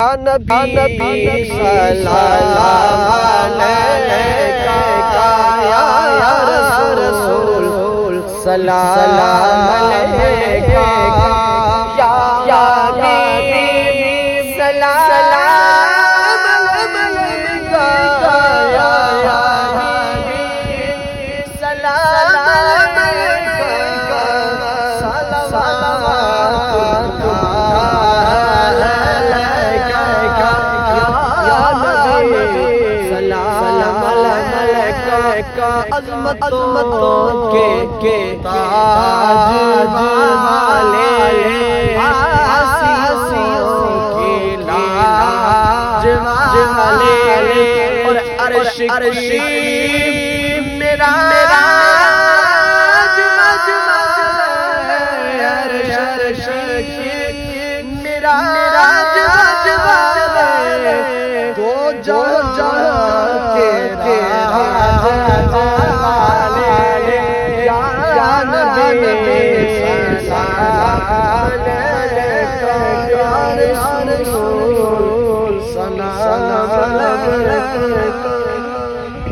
نبی سلام علیکہ یا رسول سلام علیکہ یا نبی سلام علیکہ یا نبی سلام علیکہ صلوات عظمتوں کے تاج والے ہنسیوں کے لاج والے اور عرش کی میرا عرش کی میرا تو جا کے سلام علیکہ